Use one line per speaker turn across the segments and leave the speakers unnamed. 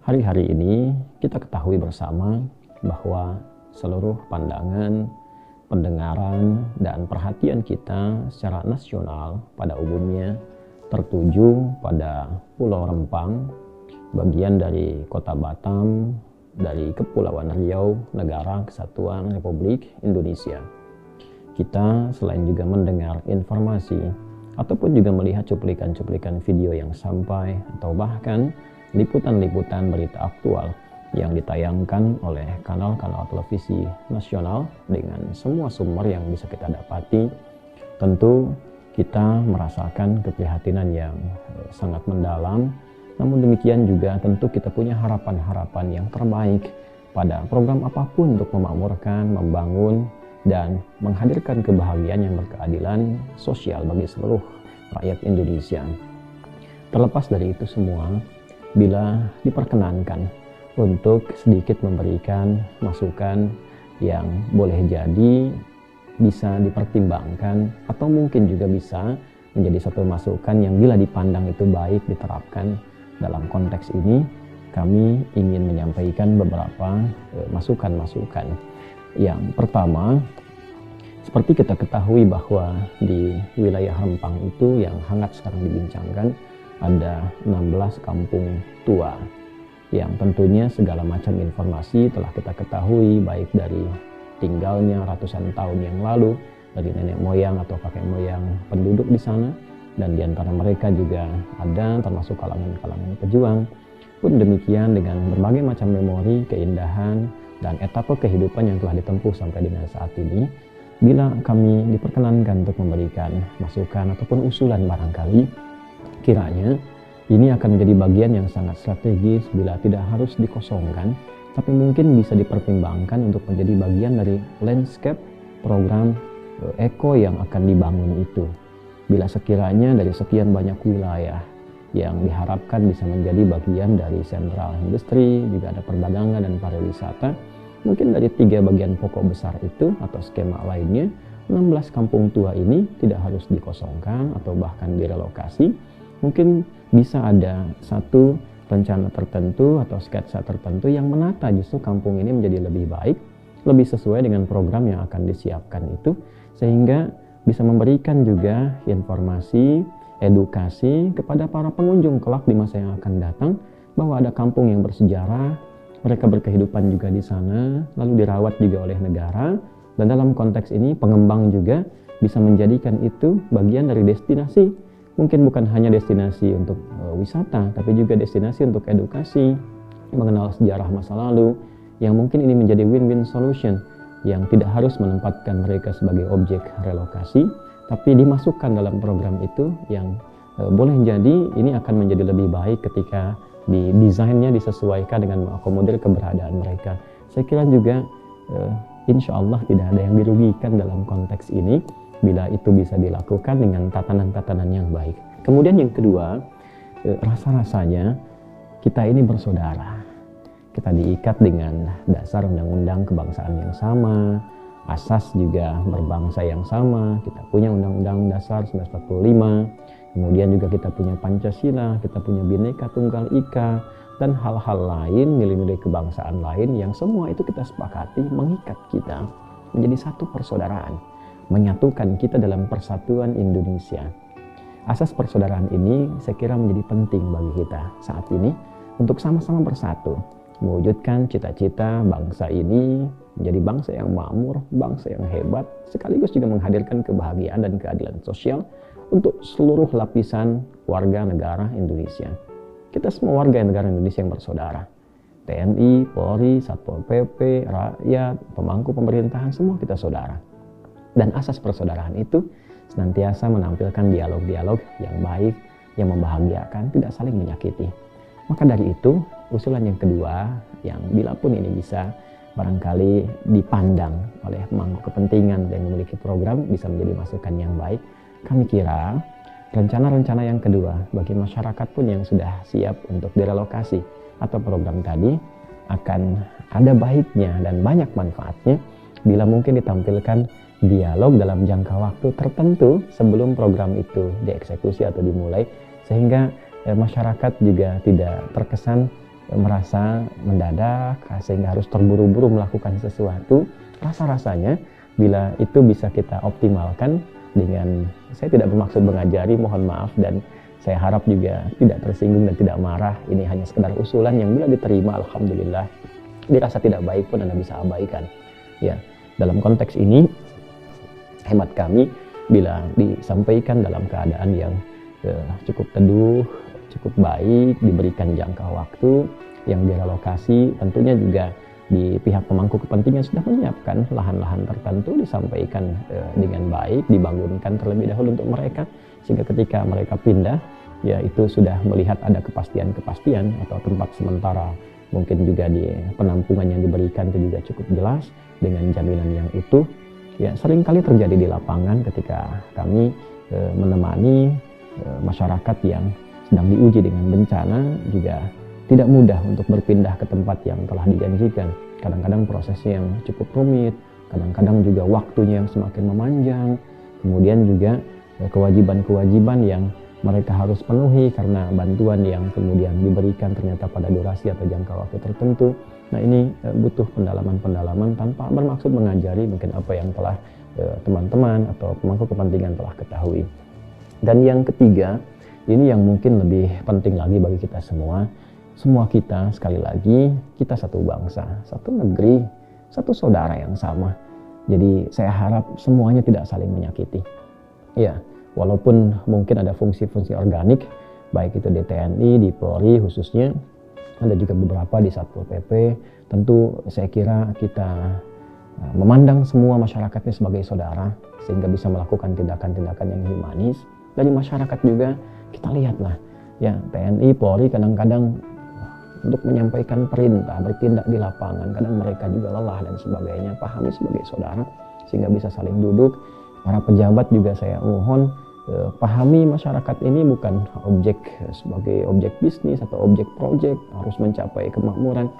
Hari-hari ini kita ketahui bersama bahwa seluruh pandangan, pendengaran, dan perhatian kita secara nasional pada umumnya tertuju pada Pulau Rempang, bagian dari Kota Batam, dari Kepulauan Riau, Negara Kesatuan Republik Indonesia. Kita selain juga mendengar informasi ataupun juga melihat cuplikan-cuplikan video yang sampai atau bahkan liputan-liputan berita aktual yang ditayangkan oleh kanal-kanal televisi nasional dengan semua sumber yang bisa kita dapati, tentu kita merasakan keprihatinan yang sangat mendalam. Namun demikian juga tentu kita punya harapan-harapan yang terbaik pada program apapun untuk memakmurkan, membangun, dan menghadirkan kebahagiaan yang berkeadilan sosial bagi seluruh rakyat Indonesia. Terlepas dari itu semua, bila diperkenankan untuk sedikit memberikan masukan yang boleh jadi bisa dipertimbangkan atau mungkin juga bisa menjadi satu masukan yang bila dipandang itu baik diterapkan dalam konteks ini, kami ingin menyampaikan beberapa masukan-masukan. Yang pertama, seperti kita ketahui bahwa di wilayah Rempang itu yang hangat sekarang dibincangkan ada 16 kampung tua yang tentunya segala macam informasi telah kita ketahui baik dari tinggalnya ratusan tahun yang lalu dari nenek moyang atau kakek moyang penduduk di sana, dan di antara mereka juga ada termasuk kalangan-kalangan pejuang. Pun demikian dengan berbagai macam memori, keindahan, dan etapa kehidupan yang telah ditempuh sampai dengan saat ini, bila kami diperkenankan untuk memberikan masukan ataupun usulan barangkali, kiranya ini akan menjadi bagian yang sangat strategis bila tidak harus dikosongkan, tapi mungkin bisa dipertimbangkan untuk menjadi bagian dari landscape program eko yang akan dibangun itu. Bila sekiranya dari sekian banyak wilayah yang diharapkan bisa menjadi bagian dari sentral industri, juga ada perdagangan dan pariwisata, mungkin dari 3 bagian pokok besar itu atau skema lainnya, 16 kampung tua ini tidak harus dikosongkan atau bahkan direlokasi. Mungkin bisa ada satu rencana tertentu atau sketsa tertentu yang menata justru kampung ini menjadi lebih baik, lebih sesuai dengan program yang akan disiapkan itu, sehingga bisa memberikan juga informasi, edukasi kepada para pengunjung kelak di masa yang akan datang bahwa ada kampung yang bersejarah, mereka berkehidupan juga di sana, lalu dirawat juga oleh negara, dan dalam konteks ini pengembang juga bisa menjadikan itu bagian dari destinasi. Mungkin bukan hanya destinasi untuk wisata, tapi juga destinasi untuk edukasi, mengenal sejarah masa lalu, yang mungkin ini menjadi win-win solution, yang tidak harus menempatkan mereka sebagai objek relokasi, tapi dimasukkan dalam program itu yang boleh jadi ini akan menjadi lebih baik ketika desainnya disesuaikan dengan mengakomodir keberadaan mereka. Saya kira juga insya Allah tidak ada yang dirugikan dalam konteks ini bila itu bisa dilakukan dengan tatanan-tatanan yang baik. Kemudian yang kedua, rasa-rasanya kita ini bersaudara. Kita diikat dengan dasar undang-undang kebangsaan yang sama, asas juga berbangsa yang sama, kita punya undang-undang dasar 1945, kemudian juga kita punya Pancasila, kita punya Bhinneka Tunggal Ika, dan hal-hal lain, nilai-nilai kebangsaan lain yang semua itu kita sepakati mengikat kita menjadi satu persaudaraan, menyatukan kita dalam persatuan Indonesia. Asas persaudaraan ini saya kira menjadi penting bagi kita saat ini untuk sama-sama bersatu, mewujudkan cita-cita bangsa ini menjadi bangsa yang makmur, bangsa yang hebat, sekaligus juga menghadirkan kebahagiaan dan keadilan sosial untuk seluruh lapisan warga negara Indonesia. Kita semua warga negara Indonesia yang bersaudara. TNI, Polri, Satpol PP, rakyat, pemangku pemerintahan, semua kita saudara. Dan asas persaudaraan itu senantiasa menampilkan dialog-dialog yang baik, yang membahagiakan, tidak saling menyakiti. Maka dari itu, usulan yang kedua, yang bila pun ini bisa barangkali dipandang oleh pemangku kepentingan dan memiliki program bisa menjadi masukan yang baik, kami kira rencana-rencana yang kedua bagi masyarakat pun yang sudah siap untuk direlokasi atau program tadi akan ada baiknya dan banyak manfaatnya bila mungkin ditampilkan dialog dalam jangka waktu tertentu sebelum program itu dieksekusi atau dimulai, sehingga masyarakat juga tidak terkesan merasa mendadak sehingga harus terburu-buru melakukan sesuatu. Rasa-rasanya bila itu bisa kita optimalkan dengan, saya tidak bermaksud mengajari, mohon maaf, dan saya harap juga tidak tersinggung dan tidak marah. Ini hanya sekedar usulan yang bila diterima, alhamdulillah. Dirasa tidak baik pun Anda bisa abaikan. Ya, dalam konteks ini, hemat kami, bila disampaikan dalam keadaan yang cukup teduh, cukup baik, diberikan jangka waktu yang direlokasi, tentunya juga di pihak pemangku kepentingan sudah menyiapkan lahan-lahan tertentu, disampaikan dengan baik, dibangunkan terlebih dahulu untuk mereka, sehingga ketika mereka pindah, ya itu sudah melihat ada kepastian-kepastian atau tempat sementara, mungkin juga di penampungan yang diberikan itu juga cukup jelas dengan jaminan yang utuh. Ya, seringkali terjadi di lapangan ketika kami menemani masyarakat yang sedang diuji dengan bencana, juga tidak mudah untuk berpindah ke tempat yang telah dijanjikan. Kadang-kadang prosesnya yang cukup rumit, kadang-kadang juga waktunya yang semakin memanjang, kemudian juga kewajiban-kewajiban yang mereka harus penuhi karena bantuan yang kemudian diberikan ternyata pada durasi atau jangka waktu tertentu. Nah, ini butuh pendalaman-pendalaman tanpa bermaksud mengajari mungkin apa yang telah teman-teman atau pemangku kepentingan telah ketahui. Dan yang ketiga, ini yang mungkin lebih penting lagi bagi kita semua. Semua kita, sekali lagi, kita satu bangsa, satu negeri, satu saudara yang sama. Jadi saya harap semuanya tidak saling menyakiti. Ya, walaupun mungkin ada fungsi-fungsi organik, baik itu di TNI, di Polri khususnya, ada juga beberapa di Satpol PP. Tentu saya kira kita memandang semua masyarakatnya sebagai saudara, sehingga bisa melakukan tindakan-tindakan yang humanis. Dari masyarakat juga kita lihatlah, ya TNI, Polri kadang-kadang untuk menyampaikan perintah, bertindak di lapangan, kadang mereka juga lelah dan sebagainya. Pahami sebagai saudara, sehingga bisa saling duduk. Para pejabat juga saya mohon pahami masyarakat ini bukan objek sebagai objek bisnis atau objek proyek harus mencapai kemakmuran.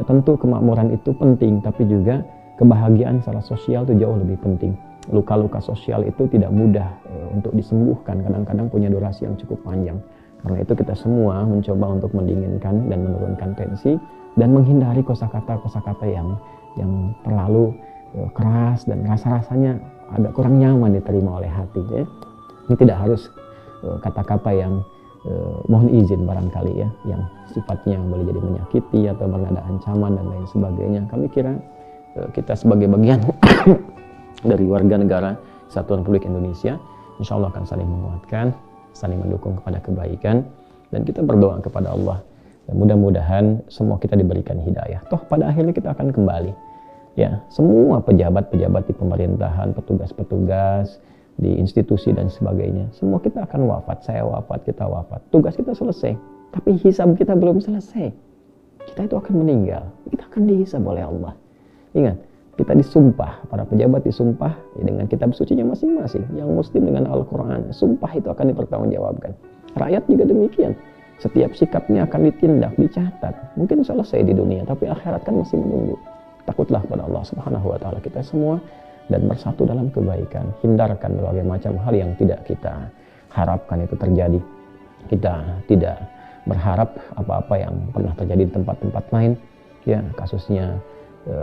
Tentu kemakmuran itu penting, tapi juga kebahagiaan secara sosial itu jauh lebih penting. Luka-luka sosial itu tidak mudah untuk disembuhkan, kadang-kadang punya durasi yang cukup panjang. Karena itu kita semua mencoba untuk mendinginkan dan menurunkan tensi dan menghindari kosakata-kosakata yang terlalu keras dan rasa-rasanya agak kurang nyaman diterima oleh hati. Ya. Ini tidak harus kata-kata yang mohon izin barangkali ya, yang sifatnya boleh jadi menyakiti atau bernada ancaman dan lain sebagainya. Kami kira kita sebagai bagian dari warga negara Kesatuan Republik Indonesia, insya Allah akan saling menguatkan, saling mendukung kepada kebaikan, dan kita berdoa kepada Allah. Dan mudah-mudahan semua kita diberikan hidayah. Toh pada akhirnya kita akan kembali. Ya, semua pejabat-pejabat di pemerintahan, petugas-petugas di institusi dan sebagainya, semua kita akan wafat. Saya wafat, kita wafat. Tugas kita selesai, tapi hisab kita belum selesai. Kita itu akan meninggal. Kita akan dihisab oleh Allah. Ingat, kita disumpah, para pejabat disumpah ya, dengan kitab sucinya masing-masing. Yang muslim dengan Al-Quran, sumpah itu akan dipertanggungjawabkan. Rakyat juga demikian. Setiap sikapnya akan ditindak, dicatat. Mungkin selesai di dunia, tapi akhirat kan masih menunggu. Takutlah pada Allah Subhanahu wa Ta'ala kita semua dan bersatu dalam kebaikan. Hindarkan berbagai macam hal yang tidak kita harapkan itu terjadi. Kita tidak berharap apa-apa yang pernah terjadi di tempat-tempat lain. Ya, kasusnya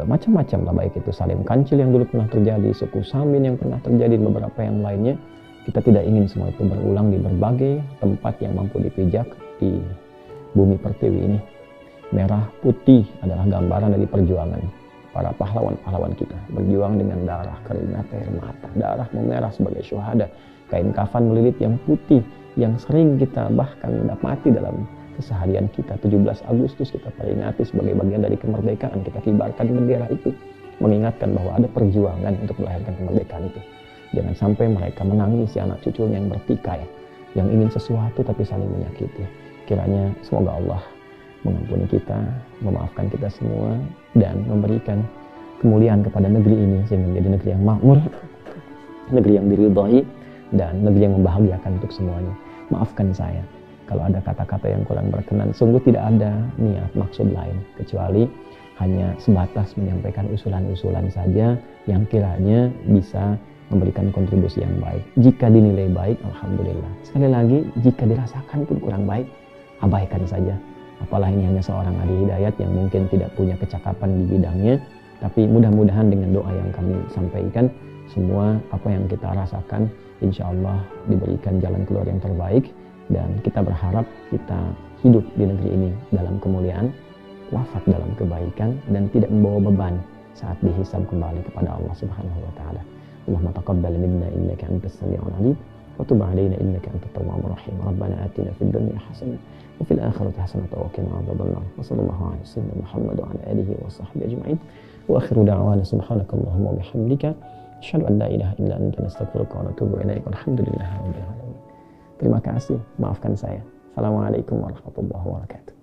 macam-macam lah, baik itu Salim Kancil yang dulu pernah terjadi, suku Samin yang pernah terjadi, beberapa yang lainnya. Kita tidak ingin semua itu berulang di berbagai tempat yang mampu dipijak di bumi pertiwi ini. Merah putih adalah gambaran dari perjuangan para pahlawan-pahlawan kita, berjuang dengan darah, keringat, air mata, darah memerah sebagai syuhada, kain kafan melilit yang putih yang sering kita bahkan dapati dalam keseharian kita. 17 Agustus kita peringati sebagai bagian dari kemerdekaan, kita kibarkan bendera itu, mengingatkan bahwa ada perjuangan untuk melahirkan kemerdekaan itu. Jangan sampai mereka menangisi anak cucunya yang bertikai, yang ingin sesuatu tapi saling menyakiti. Kiranya semoga Allah mengampuni kita, memaafkan kita semua, dan memberikan kemuliaan kepada negeri ini sehingga menjadi negeri yang makmur, negeri yang diridhai, dan negeri yang membahagiakan untuk semuanya. Maafkan saya kalau ada kata-kata yang kurang berkenan. Sungguh tidak ada niat maksud lain kecuali hanya sebatas menyampaikan usulan-usulan saja yang kiranya bisa memberikan kontribusi yang baik. Jika dinilai baik, alhamdulillah. Sekali lagi, jika dirasakan pun kurang baik, abaikan saja. Apalah ini hanya seorang Adi Hidayat yang mungkin tidak punya kecakapan di bidangnya, tapi mudah-mudahan dengan doa yang kami sampaikan, semua apa yang kita rasakan insya Allah diberikan jalan keluar yang terbaik, dan kita berharap kita hidup di negeri ini dalam kemuliaan, wafat dalam kebaikan, dan tidak membawa beban saat dihisab kembali kepada Allah Subhanahu wa taala. Allahumma taqabbal minna innaka antas sami'ul 'alim wa tub 'alaina innaka antat tawwabur rahim. Rabbana atina fid dunya hasanah wa fil akhirati hasanah wa qina adzabannar. Wa sallallahu ala sayyidina Muhammad wa ala alihi wa sahbihi ajma'in. Wa akhiru da'wana subhanakallahumma wa bihamdika asyhadu an la ilaha illa anta nastaghfiruka wa natubu ilaik. Alhamdulillahirabbil alamin. Terima kasih, maafkan saya. Assalamualaikum warahmatullahi wabarakatuh.